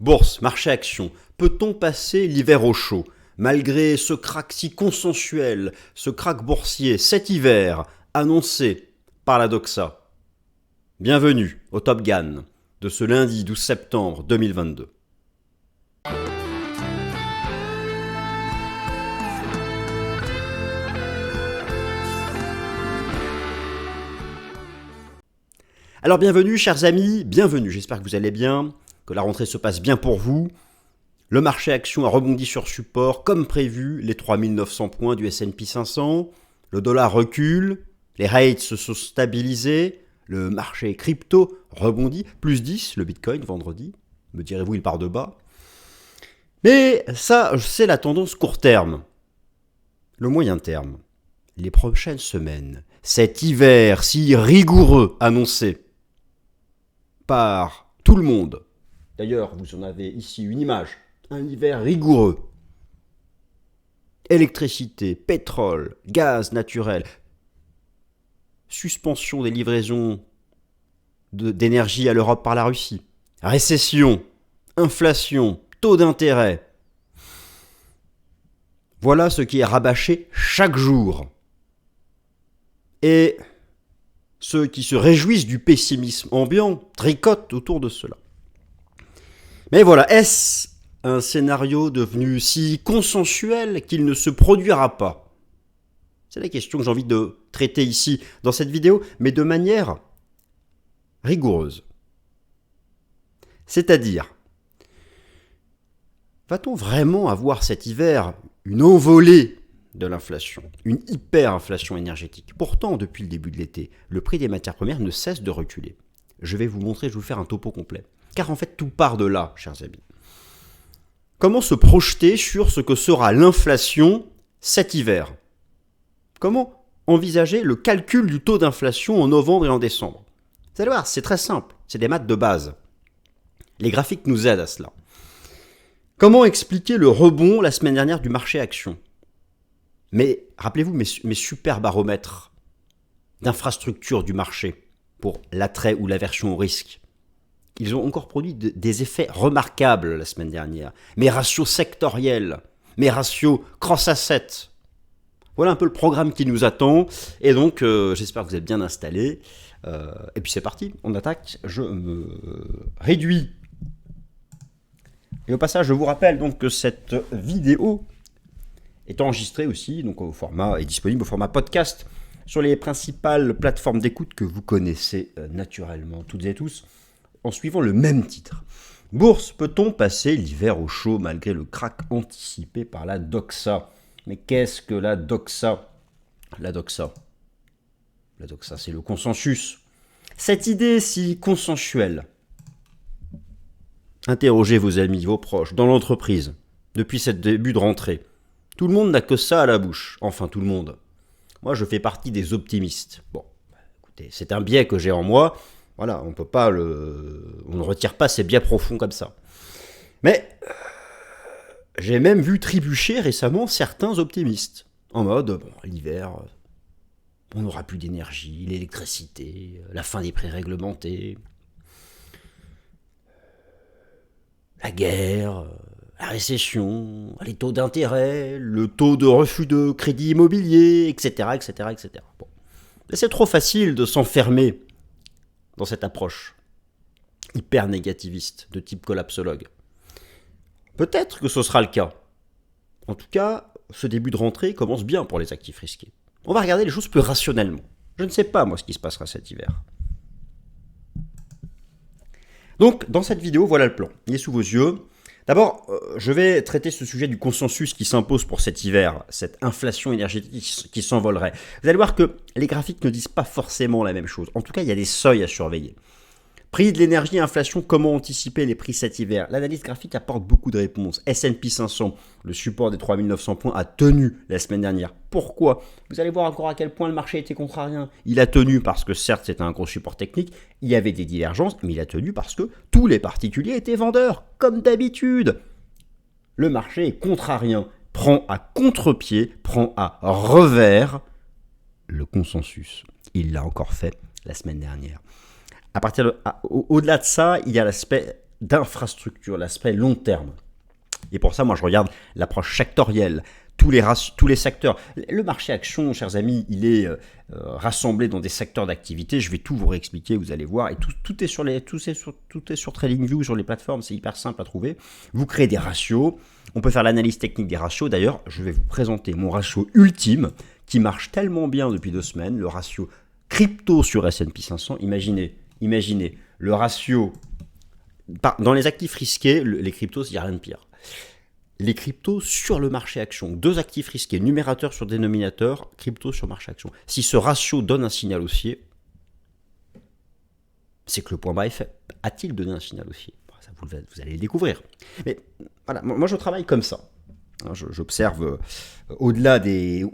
Bourse, marché action, peut-on passer l'hiver au chaud? Malgré ce krach si consensuel, ce krach boursier cet hiver, annoncé par la Doxa. Bienvenue au Top Gun de ce lundi 12 septembre 2022. Alors bienvenue chers amis, bienvenue, j'espère que vous allez bien, que la rentrée se passe bien pour vous. Le marché action a rebondi sur support comme prévu, les 3900 points du S&P 500, le dollar recule, les rates se sont stabilisés, le marché crypto rebondit, plus 10 le Bitcoin vendredi, me direz-vous il part de bas. Mais ça c'est la tendance court terme, le moyen terme, les prochaines semaines, cet hiver si rigoureux annoncé par tout le monde. D'ailleurs, vous en avez ici une image. Un hiver rigoureux. Électricité, pétrole, gaz naturel. Suspension des livraisons d'énergie à l'Europe par la Russie. Récession, inflation, taux d'intérêt. Voilà ce qui est rabâché chaque jour. Et ceux qui se réjouissent du pessimisme ambiant tricotent autour de cela. Mais voilà, est-ce un scénario devenu si consensuel qu'il ne se produira pas? C'est la question que j'ai envie de traiter ici dans cette vidéo, mais de manière rigoureuse. C'est-à-dire, va-t-on vraiment avoir cet hiver une envolée de l'inflation, une hyperinflation énergétique? Pourtant, depuis le début de l'été, le prix des matières premières ne cesse de reculer. Je vais vous montrer, je vais vous faire un topo complet. Car en fait, tout part de là, chers amis. Comment se projeter sur ce que sera l'inflation cet hiver? Comment envisager le calcul du taux d'inflation en novembre et en décembre? Vous allez voir, c'est très simple, c'est des maths de base. Les graphiques nous aident à cela. Comment expliquer le rebond la semaine dernière du marché action? Mais rappelez-vous mes super baromètres d'infrastructure du marché pour l'attrait ou l'aversion au risque. Ils ont encore produit des effets remarquables la semaine dernière. Mes ratios sectoriels, mes ratios cross-asset. Voilà un peu le programme qui nous attend. Et donc, j'espère que vous êtes bien installés. Et puis c'est parti, on attaque. Je me réduis. Et au passage, je vous rappelle donc que cette vidéo est enregistrée aussi, donc est disponible au format podcast sur les principales plateformes d'écoute que vous connaissez naturellement, toutes et tous, en suivant le même titre. Bourse, peut-on passer l'hiver au chaud malgré le krach anticipé par la Doxa? Mais qu'est-ce que la Doxa? La Doxa, c'est le consensus. Cette idée si consensuelle. Interrogez vos amis, vos proches, dans l'entreprise, depuis ce début de rentrée. Tout le monde n'a que ça à la bouche. Enfin, tout le monde. Moi, je fais partie des optimistes. Bon, écoutez, c'est un biais que j'ai en moi. Voilà, on ne retire pas ces biais profonds comme ça. Mais j'ai même vu trébucher récemment certains optimistes. En mode, bon, l'hiver, on n'aura plus d'énergie, l'électricité, la fin des prix réglementés, la guerre, la récession, les taux d'intérêt, le taux de refus de crédit immobilier, etc., etc., etc. Bon. Mais c'est trop facile de s'enfermer dans cette approche hyper négativiste de type collapsologue. Peut-être que ce sera le cas. En tout cas, ce début de rentrée commence bien pour les actifs risqués. On va regarder les choses plus rationnellement. Je ne sais pas, moi, ce qui se passera cet hiver. Donc, dans cette vidéo, voilà le plan. Il est sous vos yeux. D'abord, je vais traiter ce sujet du consensus qui s'impose pour cet hiver, cette inflation énergétique qui s'envolerait. Vous allez voir que les graphiques ne disent pas forcément la même chose. En tout cas, il y a des seuils à surveiller. Prix de l'énergie, inflation, comment anticiper les prix cet hiver? L'analyse graphique apporte beaucoup de réponses. S&P 500, le support des 3900 points, a tenu la semaine dernière. Pourquoi? Vous allez voir encore à quel point le marché était contrarien. Il a tenu parce que certes c'était un gros support technique, il y avait des divergences, mais il a tenu parce que tous les particuliers étaient vendeurs, comme d'habitude. Le marché est contrarien, prend à contre-pied, prend à revers le consensus. Il l'a encore fait la semaine dernière. Au-delà de ça, il y a l'aspect d'infrastructure, l'aspect long terme. Et pour ça, moi, je regarde l'approche sectorielle, tous les secteurs. Le marché action, chers amis, il est rassemblé dans des secteurs d'activité. Je vais tout vous réexpliquer, vous allez voir. Et tout est sur TradingView, sur les plateformes. C'est hyper simple à trouver. Vous créez des ratios. On peut faire l'analyse technique des ratios. D'ailleurs, je vais vous présenter mon ratio ultime qui marche tellement bien depuis 2 semaines. Le ratio crypto sur S&P 500. Imaginez le ratio. Dans les actifs risqués, les cryptos, il n'y a rien de pire. Les cryptos sur le marché action, 2 actifs risqués, numérateur sur dénominateur, crypto sur marché action. Si ce ratio donne un signal haussier, c'est que le point bas est fait. A-t-il donné un signal haussier ? Ça, vous allez le découvrir. Mais voilà, moi je travaille comme ça. J'observe au-delà des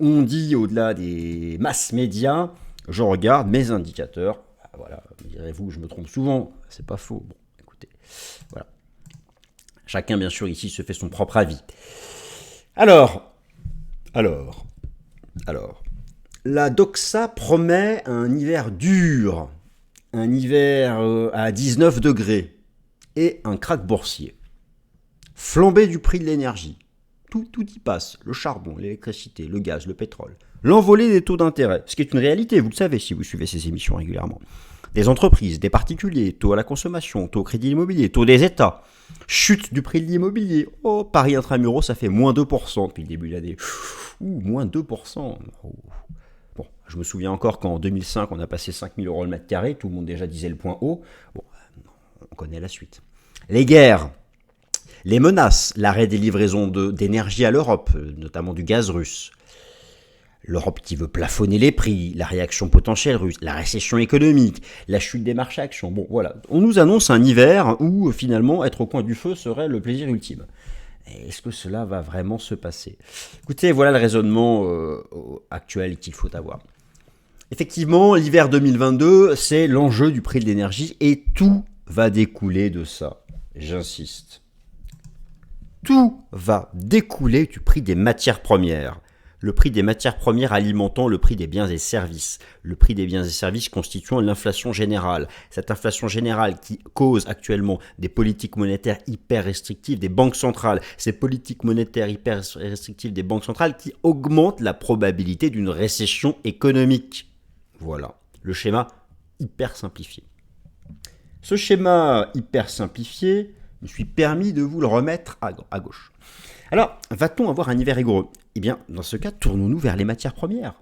masses médias, je regarde mes indicateurs. Voilà, me direz-vous, je me trompe souvent, c'est pas faux. Bon, écoutez, voilà. Chacun, bien sûr, ici se fait son propre avis. Alors, la Doxa promet un hiver dur, un hiver à 19 degrés et un krach boursier. Flambée du prix de l'énergie. Tout y passe, le charbon, l'électricité, le gaz, le pétrole. L'envolée des taux d'intérêt, ce qui est une réalité, vous le savez si vous suivez ces émissions régulièrement. Des entreprises, des particuliers, taux à la consommation, taux au crédit immobilier, taux des États, chute du prix de l'immobilier. Oh, Paris intramuros, ça fait moins 2% depuis le début de l'année. Moins 2%. Oh. Bon, je me souviens encore qu'en 2005, on a passé 5 000 € le mètre carré, tout le monde déjà disait le point haut. Bon, on connaît la suite. Les guerres, les menaces, l'arrêt des livraisons d'énergie à l'Europe, notamment du gaz russe. L'Europe qui veut plafonner les prix, la réaction potentielle russe, la récession économique, la chute des marchés actions. Bon, voilà. On nous annonce un hiver où, finalement, être au coin du feu serait le plaisir ultime. Est-ce que cela va vraiment se passer ? Écoutez, voilà le raisonnement actuel qu'il faut avoir. Effectivement, l'hiver 2022, c'est l'enjeu du prix de l'énergie et tout va découler de ça. J'insiste. Tout va découler du prix des matières premières. Le prix des matières premières alimentant le prix des biens et services. Le prix des biens et services constituant l'inflation générale. Cette inflation générale qui cause actuellement des politiques monétaires hyper restrictives des banques centrales. Ces politiques monétaires hyper restrictives des banques centrales qui augmentent la probabilité d'une récession économique. Voilà, le schéma hyper simplifié. Ce schéma hyper simplifié, je me suis permis de vous le remettre à gauche. Alors, va-t-on avoir un hiver rigoureux ? Eh bien, dans ce cas, tournons-nous vers les matières premières.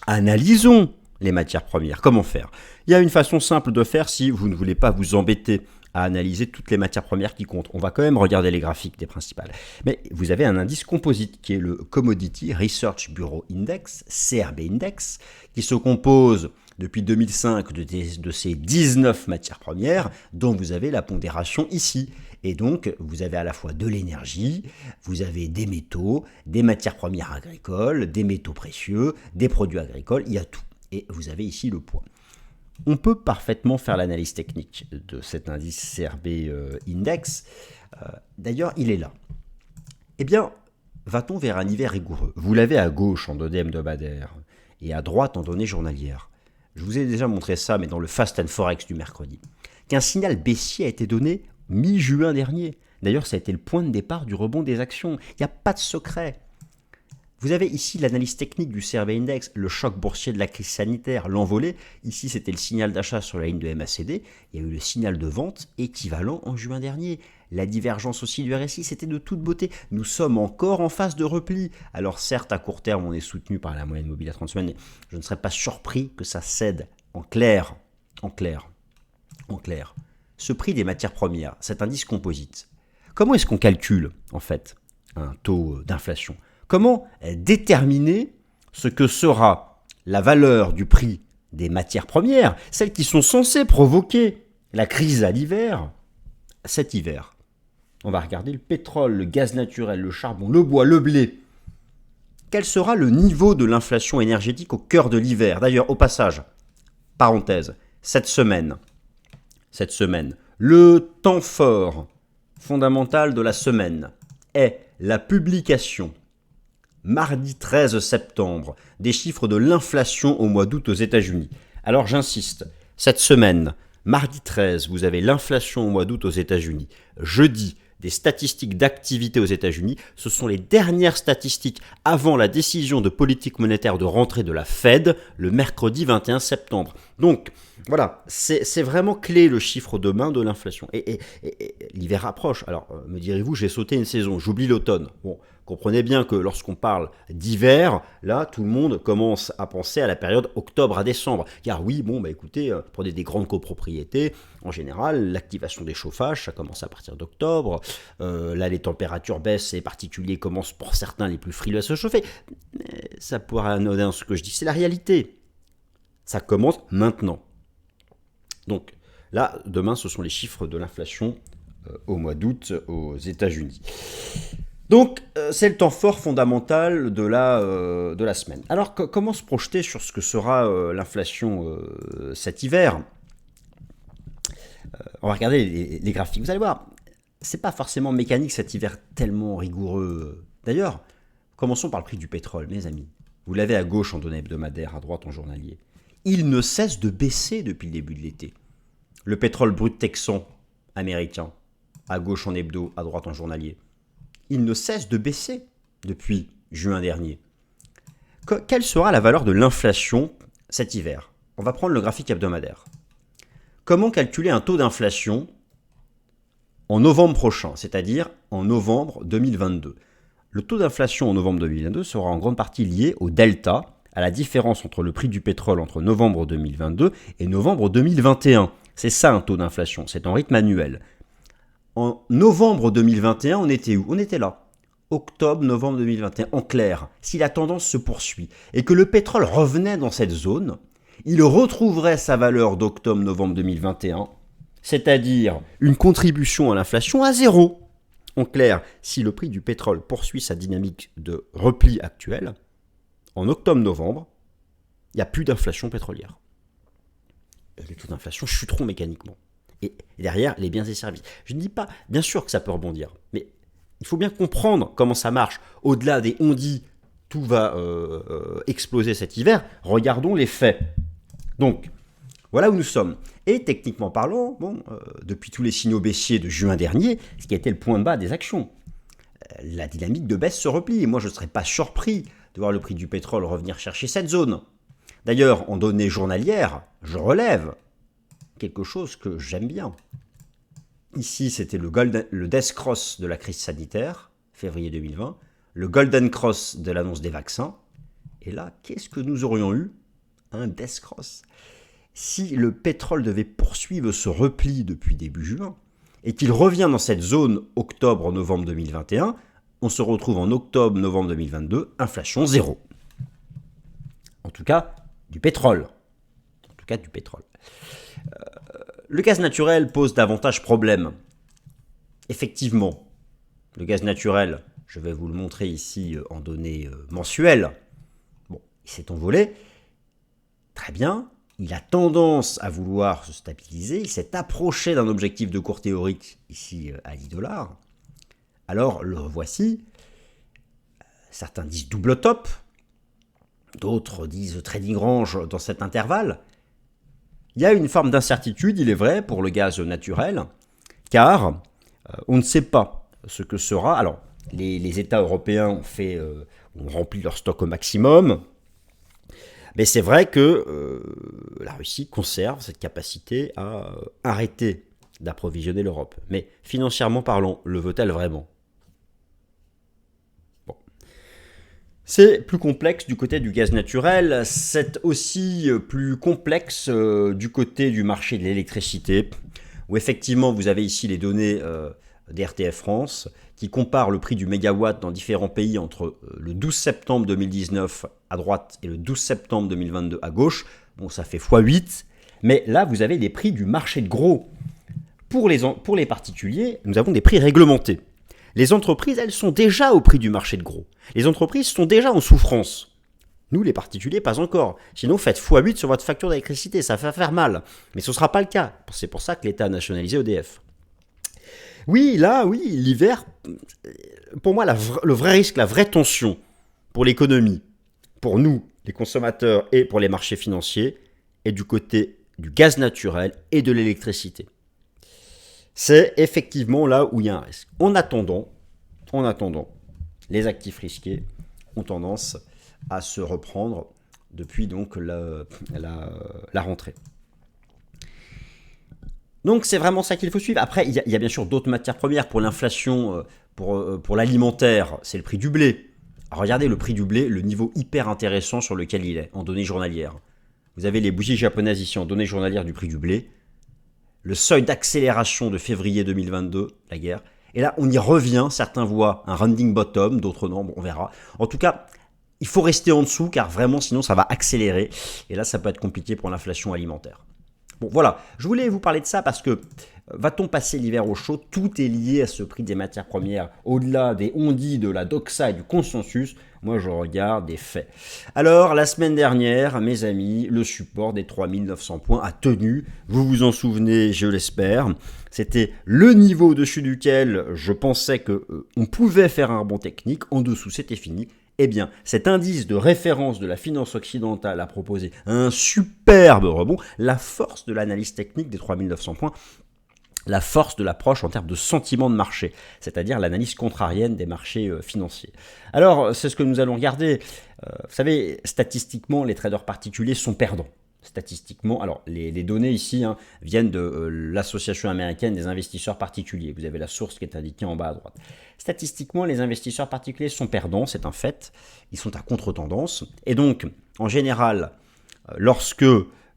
Analysons les matières premières. Comment faire ? Il y a une façon simple de faire si vous ne voulez pas vous embêter à analyser toutes les matières premières qui comptent. On va quand même regarder les graphiques des principales. Mais vous avez un indice composite qui est le Commodity Research Bureau Index, CRB Index, qui se compose depuis 2005 de ces 19 matières premières dont vous avez la pondération ici. Et donc, vous avez à la fois de l'énergie, vous avez des métaux, des matières premières agricoles, des métaux précieux, des produits agricoles, il y a tout. Et vous avez ici le poids. On peut parfaitement faire l'analyse technique de cet indice CRB Index. D'ailleurs, il est là. Eh bien, va-t-on vers un hiver rigoureux ? Vous l'avez à gauche en données hebdomadaires et à droite en données journalières. Je vous ai déjà montré ça, mais dans le Fast and Forex du mercredi. Qu'un signal baissier a été donné mi-juin dernier. D'ailleurs, ça a été le point de départ du rebond des actions. Il n'y a pas de secret. Vous avez ici l'analyse technique du CRB Index, le choc boursier de la crise sanitaire, l'envolée. Ici, c'était le signal d'achat sur la ligne de MACD. Il y a eu le signal de vente équivalent en juin dernier. La divergence aussi du RSI, c'était de toute beauté. Nous sommes encore en phase de repli. Alors certes, à court terme, on est soutenu par la moyenne mobile à 30 semaines, mais je ne serais pas surpris que ça cède. En clair, ce prix des matières premières, cet indice composite, comment est-ce qu'on calcule, en fait, un taux d'inflation ? Comment déterminer ce que sera la valeur du prix des matières premières, celles qui sont censées provoquer la crise à l'hiver, cet hiver ? On va regarder le pétrole, le gaz naturel, le charbon, le bois, le blé. Quel sera le niveau de l'inflation énergétique au cœur de l'hiver ? D'ailleurs, au passage, parenthèse, cette semaine, le temps fort fondamental de la semaine est la publication mardi 13 septembre, des chiffres de l'inflation au mois d'août aux États-Unis. Alors j'insiste, cette semaine, Mardi 13, vous avez l'inflation au mois d'août aux États-Unis. Jeudi, des statistiques d'activité aux États-Unis. Ce sont les dernières statistiques avant la décision de politique monétaire de rentrée de la Fed le mercredi 21 septembre. Donc, voilà, c'est vraiment clé le chiffre de main de l'inflation. Et l'hiver approche. Alors, me direz-vous, j'ai sauté une saison, j'oublie l'automne. Bon, comprenez bien que lorsqu'on parle d'hiver, là, tout le monde commence à penser à la période octobre à décembre. Car oui, bon, bah écoutez, prenez des grandes copropriétés, en général, l'activation des chauffages, ça commence à partir d'octobre. Là, les températures baissent et les particuliers commencent pour certains les plus frileux à se chauffer. Mais ça pourrait anodin ce que je dis, c'est la réalité. Ça commence maintenant. Donc là, demain, ce sont les chiffres de l'inflation au mois d'août aux États-Unis. Donc, c'est le temps fort fondamental de la semaine. Alors, comment se projeter sur ce que sera l'inflation cet hiver ? On va regarder les graphiques. Vous allez voir, c'est pas forcément mécanique cet hiver tellement rigoureux. D'ailleurs, commençons par le prix du pétrole, mes amis. Vous l'avez à gauche en données hebdomadaires, à droite en journalier. Il ne cesse de baisser depuis le début de l'été. Le pétrole brut texan américain, à gauche en hebdo, à droite en journalier. Il ne cesse de baisser depuis juin dernier. Quelle sera la valeur de l'inflation cet hiver ? On va prendre le graphique hebdomadaire. Comment calculer un taux d'inflation en novembre prochain, c'est-à-dire en novembre 2022 ? Le taux d'inflation en novembre 2022 sera en grande partie lié au delta, à la différence entre le prix du pétrole entre novembre 2022 et novembre 2021. C'est ça un taux d'inflation, c'est en rythme annuel. En novembre 2021, on était où ? On était là. Octobre, novembre 2021. En clair, si la tendance se poursuit et que le pétrole revenait dans cette zone, il retrouverait sa valeur d'octobre-novembre 2021, c'est-à-dire une contribution à l'inflation à zéro. En clair, si le prix du pétrole poursuit sa dynamique de repli actuelle, en octobre-novembre, il n'y a plus d'inflation pétrolière. Les taux d'inflation chuteront mécaniquement. Et derrière, les biens et services. Je ne dis pas, bien sûr que ça peut rebondir, mais il faut bien comprendre comment ça marche. Au-delà des on dit, tout va exploser cet hiver, regardons les faits. Donc, voilà où nous sommes. Et techniquement parlant, depuis tous les signaux baissiers de juin dernier, ce qui a été le point de bas des actions, la dynamique de baisse se replie. Et moi, je ne serais pas surpris de voir le prix du pétrole revenir chercher cette zone. D'ailleurs, en données journalières, je relève quelque chose que j'aime bien. Ici, c'était le Death Cross de la crise sanitaire, février 2020, le Golden Cross de l'annonce des vaccins. Et là, qu'est-ce que nous aurions eu ? Un Death Cross. Si le pétrole devait poursuivre ce repli depuis début juin, et qu'il revient dans cette zone octobre-novembre 2021, on se retrouve en octobre-novembre 2022, inflation zéro. En tout cas, du pétrole. Le gaz naturel pose davantage problème. Effectivement, le gaz naturel, je vais vous le montrer ici en données mensuelles, il s'est envolé. Très bien, il a tendance à vouloir se stabiliser, il s'est approché d'un objectif de cours théorique, ici à $10. Alors, le revoici. Certains disent double top, d'autres disent trading range dans cet intervalle. Il y a une forme d'incertitude, il est vrai, pour le gaz naturel, car on ne sait pas ce que sera. Alors, les États européens ont rempli leur stock au maximum, mais c'est vrai que la Russie conserve cette capacité à arrêter d'approvisionner l'Europe. Mais financièrement parlant, le veut-elle vraiment ? C'est plus complexe du côté du gaz naturel, c'est aussi plus complexe du côté du marché de l'électricité, où effectivement vous avez ici les données d'RTF France, qui comparent le prix du mégawatt dans différents pays entre le 12 septembre 2019 à droite et le 12 septembre 2022 à gauche. Bon, ça fait x8, mais là vous avez les prix du marché de gros. Pour les particuliers, nous avons des prix réglementés. Les entreprises, elles sont déjà au prix du marché de gros. Les entreprises sont déjà en souffrance. Nous, les particuliers, pas encore. Sinon, faites x8 sur votre facture d'électricité, ça va faire mal. Mais ce ne sera pas le cas. C'est pour ça que l'État a nationalisé EDF. Oui, l'hiver, pour moi, le vrai risque, la vraie tension pour l'économie, pour nous, les consommateurs, et pour les marchés financiers, est du côté du gaz naturel et de l'électricité. C'est effectivement là où il y a un risque. En attendant, les actifs risqués ont tendance à se reprendre depuis donc la rentrée. Donc c'est vraiment ça qu'il faut suivre. Après, il y a bien sûr d'autres matières premières. Pour l'inflation, pour l'alimentaire, c'est le prix du blé. Alors, regardez le prix du blé, le niveau hyper intéressant sur lequel il est, en données journalières. Vous avez les bougies japonaises ici en données journalières du prix du blé. Le seuil d'accélération de février 2022, la guerre. Et là, on y revient. Certains voient un rounding bottom, d'autres non, bon, on verra. En tout cas, il faut rester en dessous car vraiment, sinon, ça va accélérer. Et là, ça peut être compliqué pour l'inflation alimentaire. Bon, voilà, je voulais vous parler de ça parce que va-t-on passer l'hiver au chaud? Tout est lié à ce prix des matières premières. Au-delà des on-dit, de la doxa et du consensus, moi je regarde des faits. Alors, la semaine dernière, mes amis, le support des 3900 points a tenu. Vous vous en souvenez, je l'espère. C'était le niveau au-dessus duquel je pensais qu'on pouvait faire un rebond technique. En dessous, c'était fini. Eh bien, cet indice de référence de la finance occidentale a proposé un superbe rebond. La force de l'analyse technique des 3900 points, la force de l'approche en termes de sentiment de marché, c'est-à-dire l'analyse contrarienne des marchés financiers. Alors, c'est ce que nous allons regarder. Vous savez, statistiquement, les traders particuliers sont perdants. Statistiquement, alors les données ici viennent de l'association américaine des investisseurs particuliers. Vous avez la source qui est indiquée en bas à droite. Statistiquement, les investisseurs particuliers sont perdants, c'est un fait. Ils sont à contre-tendance. Et donc, en général, lorsque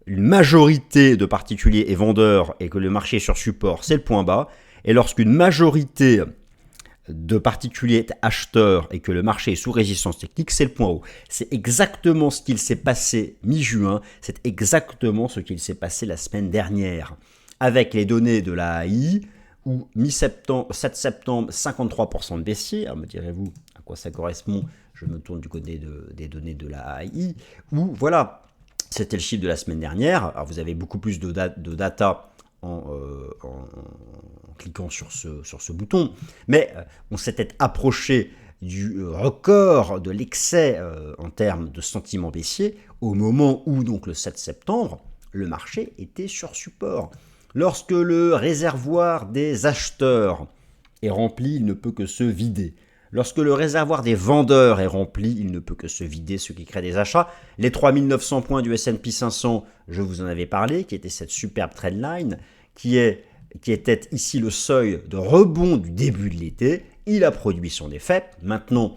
une majorité de particuliers est vendeur et que le marché est sur support, c'est le point bas. Et lorsqu'une majorité de particuliers acheteurs et que le marché est sous résistance technique, c'est le point haut. C'est exactement ce qu'il s'est passé mi-juin, c'est exactement ce qu'il s'est passé la semaine dernière. Avec les données de la AI, où mi-septembre, 7 septembre, 53% de baissier, alors me direz-vous à quoi ça correspond, je me tourne du côté des données de la AI, où voilà, c'était le chiffre de la semaine dernière, alors vous avez beaucoup plus de data en cliquant sur ce bouton, mais on s'était approché du record de l'excès en termes de sentiment baissier au moment où, donc le 7 septembre, le marché était sur support. Lorsque le réservoir des acheteurs est rempli, il ne peut que se vider. Lorsque le réservoir des vendeurs est rempli, il ne peut que se vider, ce qui crée des achats. Les 3900 points du S&P 500, je vous en avais parlé, qui était cette superbe trendline, qui était ici le seuil de rebond du début de l'été. Il a produit son effet. Maintenant,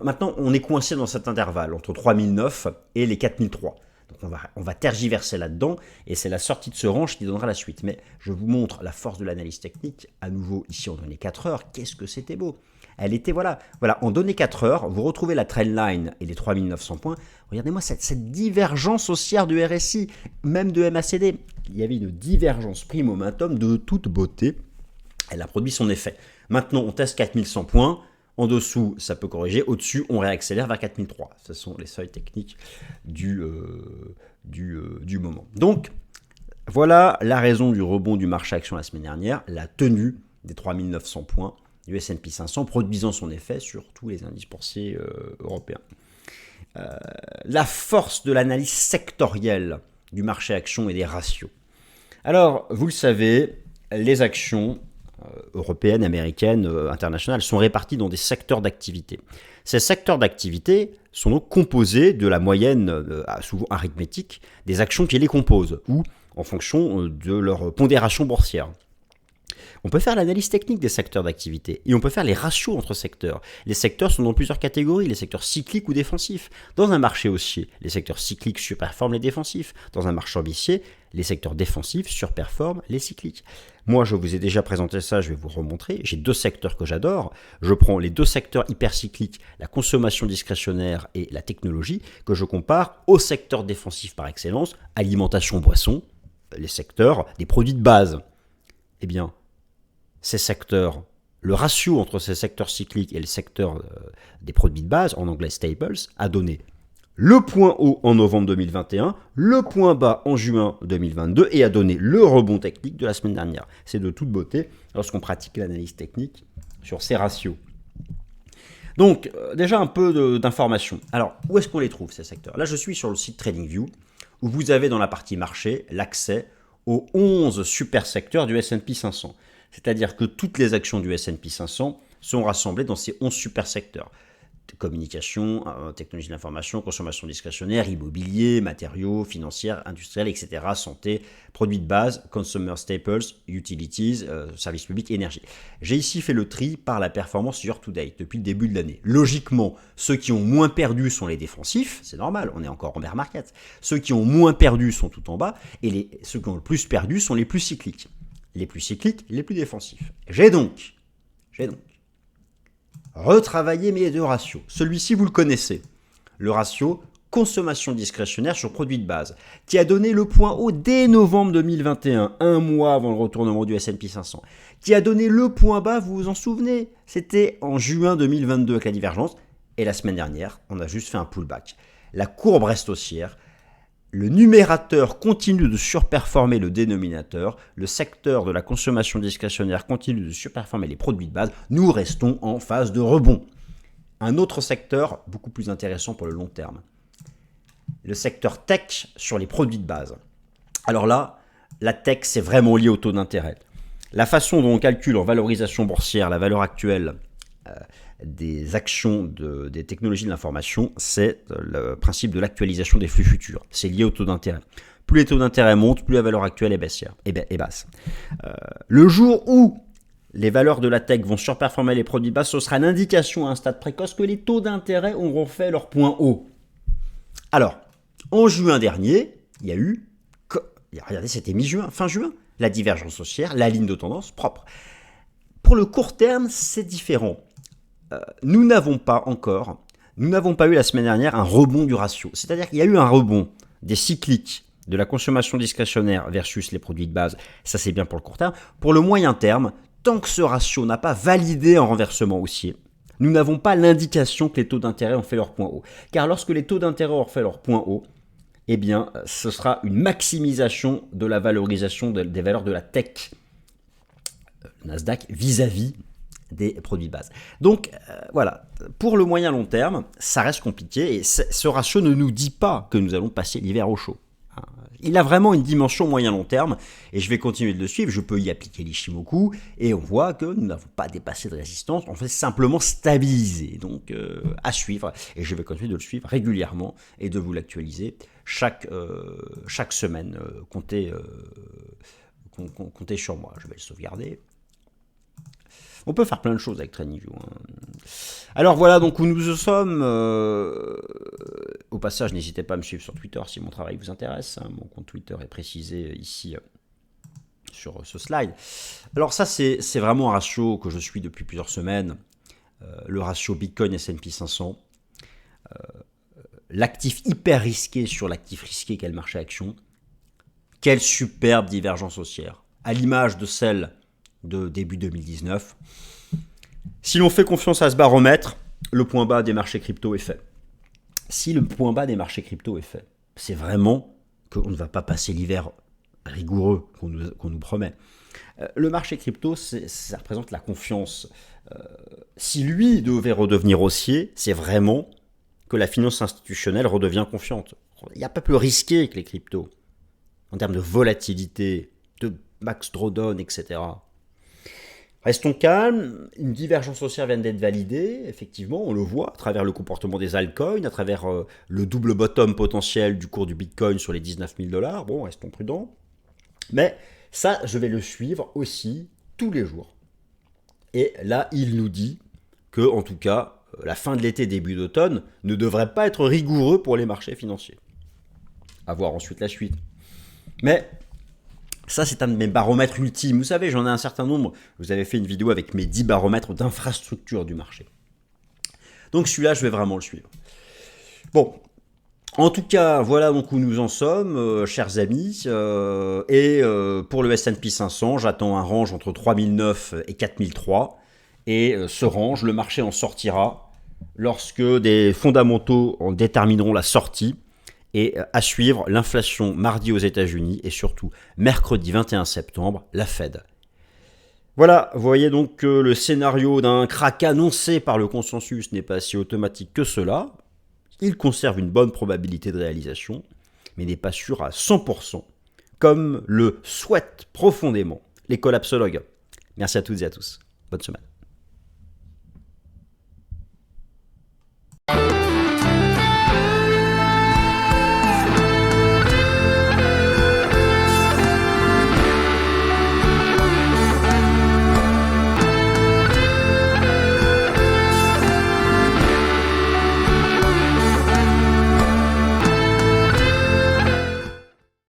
on est coincé dans cet intervalle entre 3009 et les 4003. Donc on va tergiverser là-dedans et c'est la sortie de ce range qui donnera la suite. Mais je vous montre la force de l'analyse technique. À nouveau, ici en données 4 heures, qu'est-ce que c'était beau. Elle était, voilà, en données 4 heures, vous retrouvez la trendline et les 3900 points. Regardez-moi cette divergence haussière du RSI, même de MACD. Il y avait une divergence prix-momentum de toute beauté. Elle a produit son effet. Maintenant, on teste 4100 points. En dessous, ça peut corriger. Au-dessus, on réaccélère vers 4003. Ce sont les seuils techniques du moment. Donc, voilà la raison du rebond du marché action la semaine dernière, la tenue des 3900 points du S&P 500, produisant son effet sur tous les indices boursiers européens. La force de l'analyse sectorielle du marché action et des ratios. Alors, vous le savez, les actions européennes, américaines, internationales sont réparties dans des secteurs d'activité. Ces secteurs d'activité sont donc composés de la moyenne, souvent arithmétique, des actions qui les composent, ou en fonction de leur pondération boursière. On peut faire l'analyse technique des secteurs d'activité et on peut faire les ratios entre secteurs. Les secteurs sont dans plusieurs catégories, les secteurs cycliques ou défensifs. Dans un marché haussier, les secteurs cycliques surperforment les défensifs. Dans un marché baissier, les secteurs défensifs surperforment les cycliques. Moi, je vous ai déjà présenté ça, je vais vous remontrer. J'ai deux secteurs que j'adore. Je prends les deux secteurs hypercycliques, la consommation discrétionnaire et la technologie, que je compare aux secteurs défensifs par excellence, alimentation, boisson, les secteurs des produits de base. Eh bien, ces secteurs, le ratio entre ces secteurs cycliques et le secteur des produits de base, en anglais staples, a donné le point haut en novembre 2021, le point bas en juin 2022 et a donné le rebond technique de la semaine dernière. C'est de toute beauté lorsqu'on pratique l'analyse technique sur ces ratios. Donc, déjà un peu d'informations. Alors, où est-ce qu'on les trouve, ces secteurs? Là, je suis sur le site TradingView, où vous avez dans la partie marché l'accès aux 11 super secteurs du S&P 500. C'est-à-dire que toutes les actions du S&P 500 sont rassemblées dans ces 11 super secteurs. Communication, technologie de l'information, consommation discrétionnaire, immobilier, matériaux, financières, industriels, etc., santé, produits de base, consumer staples, utilities, services publics, énergie. J'ai ici fait le tri par la performance year to date, depuis le début de l'année. Logiquement, ceux qui ont moins perdu sont les défensifs, c'est normal, on est encore en bear market. Ceux qui ont moins perdu sont tout en bas, et ceux qui ont le plus perdu sont les plus cycliques. Les plus cycliques, les plus défensifs. J'ai donc retravailler mes deux ratios. Celui-ci, vous le connaissez. Le ratio consommation discrétionnaire sur produit de base, qui a donné le point haut dès novembre 2021, un mois avant le retournement du S&P 500, qui a donné le point bas, vous vous en souvenez, c'était en juin 2022 avec la divergence, et la semaine dernière, on a juste fait un pullback. La courbe reste haussière, le numérateur continue de surperformer le dénominateur, le secteur de la consommation discrétionnaire continue de surperformer les produits de base, nous restons en phase de rebond. Un autre secteur beaucoup plus intéressant pour le long terme, le secteur tech sur les produits de base. Alors là, la tech, c'est vraiment lié au taux d'intérêt. La façon dont on calcule en valorisation boursière la valeur actuelle des actions des technologies de l'information, c'est le principe de l'actualisation des flux futurs. C'est lié au taux d'intérêt. Plus les taux d'intérêt montent, plus la valeur actuelle est basse. Le jour où les valeurs de la tech vont surperformer les produits de base, ce sera une indication à un stade précoce que les taux d'intérêt auront fait leur point haut. Alors, en juin dernier, il y a eu, regardez, c'était mi-juin, fin juin, la divergence haussière, la ligne de tendance propre. Pour le court terme, c'est différent. Nous n'avons pas eu la semaine dernière un rebond du ratio. C'est-à-dire qu'il y a eu un rebond des cycliques de la consommation discrétionnaire versus les produits de base. Ça, c'est bien pour le court terme. Pour le moyen terme, tant que ce ratio n'a pas validé un renversement haussier, nous n'avons pas l'indication que les taux d'intérêt ont fait leur point haut. Car lorsque les taux d'intérêt ont fait leur point haut, eh bien, ce sera une maximisation de la valorisation des valeurs de la tech Nasdaq vis-à-vis des produits de base. Donc voilà, pour le moyen long terme, ça reste compliqué et ce ratio ne nous dit pas que nous allons passer l'hiver au chaud. Il a vraiment une dimension moyen long terme et je vais continuer de le suivre. Je peux y appliquer l'Ishimoku et on voit que nous n'avons pas dépassé de résistance, on fait simplement stabiliser. Donc à suivre et je vais continuer de le suivre régulièrement et de vous l'actualiser chaque semaine. Comptez sur moi, je vais le sauvegarder. On peut faire plein de choses avec TradingView. Alors voilà donc où nous sommes. Au passage, n'hésitez pas à me suivre sur Twitter si mon travail vous intéresse. Mon compte Twitter est précisé ici sur ce slide. Alors ça, c'est vraiment un ratio que je suis depuis plusieurs semaines. Le ratio Bitcoin S&P 500. L'actif hyper risqué sur l'actif risqué qu'est le marché action. Quelle superbe divergence haussière. À l'image de celle de début 2019. Si l'on fait confiance à ce baromètre, le point bas des marchés crypto est fait. Si le point bas des marchés crypto est fait, c'est vraiment qu'on ne va pas passer l'hiver rigoureux qu'on nous promet. Le marché crypto, ça représente la confiance. Si lui devait redevenir haussier, c'est vraiment que la finance institutionnelle redevient confiante. Il n'y a pas plus risqué que les cryptos en termes de volatilité, de max drawdown, etc. Restons calmes, une divergence haussière vient d'être validée, effectivement, on le voit à travers le comportement des altcoins, à travers le double bottom potentiel du cours du Bitcoin sur les 19 000 $. Bon, restons prudents. Mais ça, je vais le suivre aussi tous les jours. Et là, il nous dit que, en tout cas, la fin de l'été, début d'automne, ne devrait pas être rigoureux pour les marchés financiers. À voir ensuite la suite. Mais ça, c'est un de mes baromètres ultimes. Vous savez, j'en ai un certain nombre. Vous avez fait une vidéo avec mes 10 baromètres d'infrastructure du marché. Donc celui-là, je vais vraiment le suivre. Bon, en tout cas, voilà donc où nous en sommes, chers amis. Et pour le S&P 500, j'attends un range entre 3009 et 4003. Et ce range, le marché en sortira lorsque des fondamentaux en détermineront la sortie. Et à suivre, l'inflation mardi aux États-Unis et surtout mercredi 21 septembre, la Fed. Voilà, vous voyez donc que le scénario d'un crack annoncé par le consensus n'est pas si automatique que cela. Il conserve une bonne probabilité de réalisation. mais n'est pas sûr à 100%, comme le souhaitent profondément les collapsologues. Merci à toutes et à tous. Bonne semaine.